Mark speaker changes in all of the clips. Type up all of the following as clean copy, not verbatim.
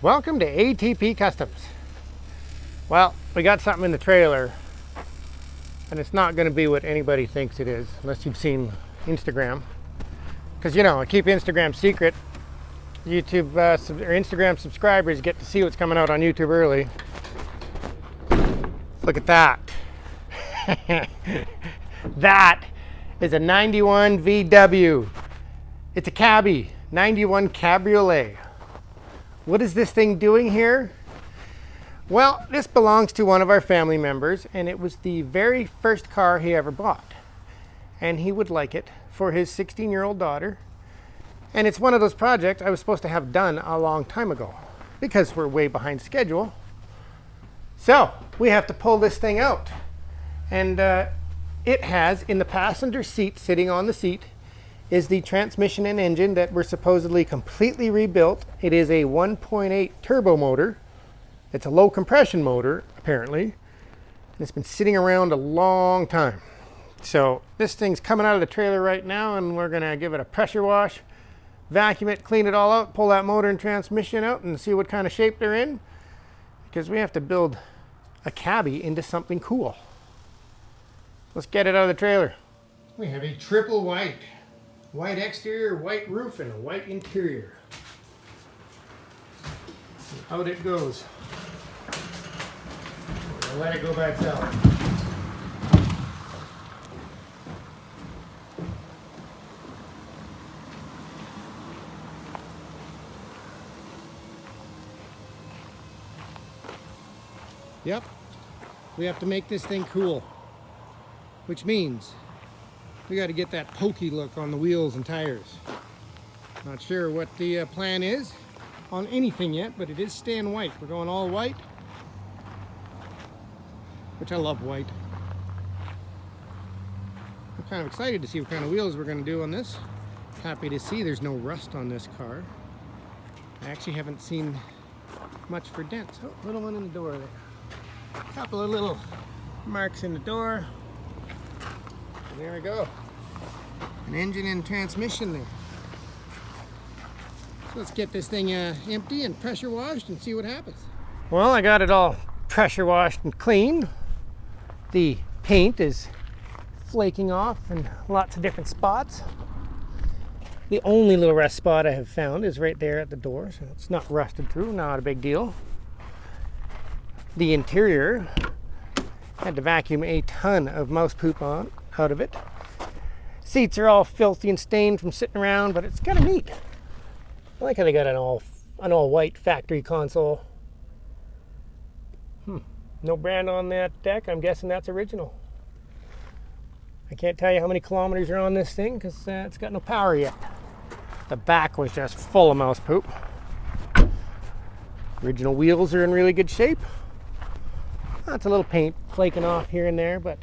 Speaker 1: Welcome to ATP Customs. Well, we got something in the trailer, and it's not going to be what anybody thinks it is, unless you've seen Instagram. Because, you know, I keep Instagram secret. YouTube or Instagram subscribers get to see what's coming out on YouTube early. Look at that. That is a 91 VW. It's a cabbie, 91 Cabriolet. What is this thing doing here? Well, this belongs to one of our family members, and it was the very first car he ever bought. And he would like it for his 16-year-old daughter. And it's one of those projects I was supposed to have done a long time ago because we're way behind schedule. So we have to pull this thing out. And it has, in the passenger seat, sitting on the seat, is the transmission and engine that were supposedly completely rebuilt. It is a 1.8 turbo motor. It's a low compression motor, apparently. And it's been sitting around a long time. So this thing's coming out of the trailer right now, and we're gonna give it a pressure wash, vacuum it, clean it all out, pull that motor and transmission out, and see what kind of shape they're in. Because we have to build a cabbie into something cool. Let's get it out of the trailer. We have a triple white. White exterior, white roof, and a white interior. Out it goes. We're gonna let it go by itself. Yep, we have to make this thing cool, which means we got to get that pokey look on the wheels and tires. Not sure what the plan is on anything yet, but it is staying white. We're going all white, which I love white. I'm kind of excited to see what kind of wheels we're going to do on this. Happy to see there's no rust on this car. I actually haven't seen much for dents. Oh, little one in the door there. A couple of little marks in the door. And there we go. An engine and transmission there. So let's get this thing empty and pressure washed and see what happens. Well, I got it all pressure washed and clean. The paint is flaking off in lots of different spots. The only little rust spot I have found is right there at the door, so it's not rusted through, not a big deal. The interior, had to vacuum a ton of mouse poop out of it. Seats are all filthy and stained from sitting around, but it's kind of neat. I like how they got an all white factory console. No brand on that deck. I'm guessing that's original. I can't tell you how many kilometers are on this thing because it's got no power yet. The back was just full of mouse poop. Original wheels are in really good shape. That's a little paint flaking off here and there, but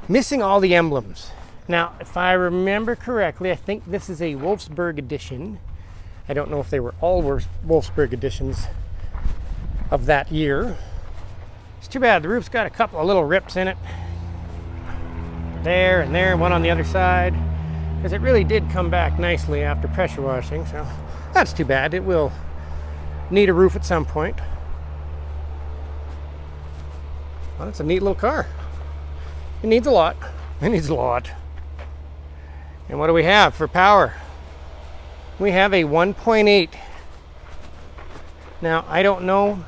Speaker 1: missing all the emblems. Now, if I remember correctly, I think this is a Wolfsburg edition. I don't know if they were all Wolfsburg editions of that year. It's too bad the roof's got a couple of little rips in it. There and there, one on the other side. Because it really did come back nicely after pressure washing, so that's too bad. It will need a roof at some point. Well, it's a neat little car. It needs a lot. It needs a lot. And what do we have for power? We have a 1.8. Now, I don't know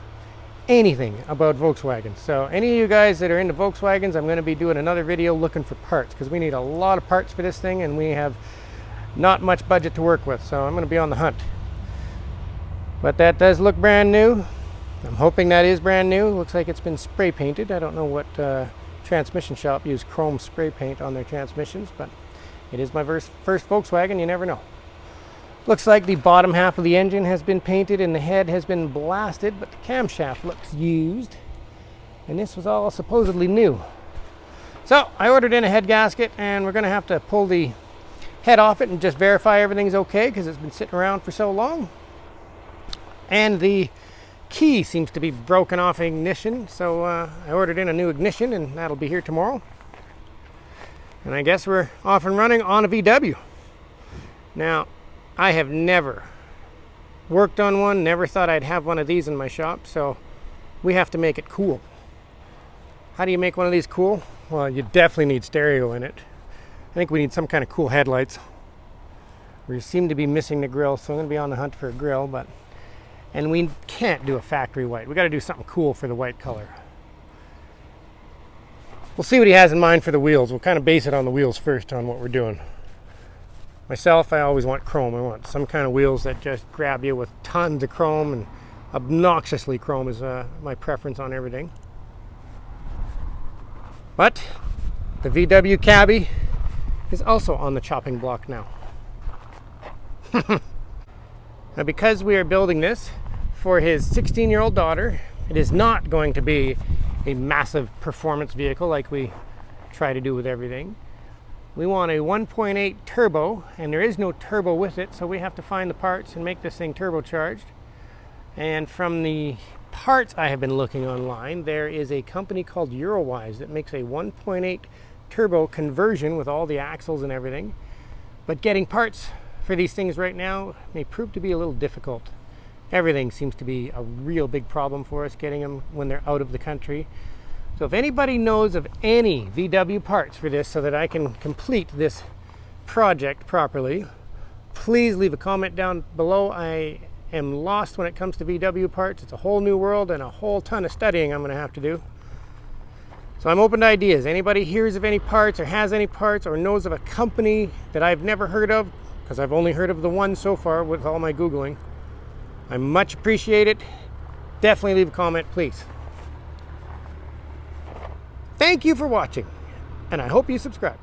Speaker 1: anything about Volkswagen. So any of you guys that are into Volkswagens, I'm going to be doing another video looking for parts because we need a lot of parts for this thing and we have not much budget to work with. So I'm going to be on the hunt. But that does look brand new. I'm hoping that is brand new. Looks like it's been spray painted. I don't know what transmission shop used chrome spray paint on their transmissions, but it is my first Volkswagen. You never know. Looks like the bottom half of the engine has been painted and the head has been blasted, but the camshaft looks used. And this was all supposedly new. So I ordered in a head gasket and we're going to have to pull the head off it and just verify everything's okay because it's been sitting around for so long. And the key seems to be broken off ignition, so I ordered in a new ignition and that'll be here tomorrow. And I guess we're off and running on a VW. Now, I have never worked on one, never thought I'd have one of these in my shop, so we have to make it cool. How do you make one of these cool? Well, you definitely need stereo in it. I think we need some kind of cool headlights. We seem to be missing the grill, so I'm going to be on the hunt for a grill, and we can't do a factory white. We got to do something cool for the white color. We'll see what he has in mind for the wheels. We'll kind of base it on the wheels first on what we're doing. Myself, I always want chrome. I want some kind of wheels that just grab you with tons of chrome, and obnoxiously chrome is my preference on everything. But the VW Cabby is also on the chopping block now. Now, because we are building this for his 16-year-old daughter, it is not going to be a massive performance vehicle like we try to do with everything. We want a 1.8 turbo, and there is no turbo with it, so we have to find the parts and make this thing turbocharged. And from the parts I have been looking online, there is a company called Eurowise that makes a 1.8 turbo conversion with all the axles and everything. But getting parts for these things right now may prove to be a little difficult. Everything seems to be a real big problem for us getting them when they're out of the country. So if anybody knows of any VW parts for this so that I can complete this project properly, please leave a comment down below. I am lost when it comes to VW parts. It's a whole new world and a whole ton of studying I'm going to have to do. So I'm open to ideas. Anybody hears of any parts or has any parts or knows of a company that I've never heard of, because I've only heard of the one so far with all my Googling, I much appreciate it. Definitely leave a comment, please. Thank you for watching, and I hope you subscribe.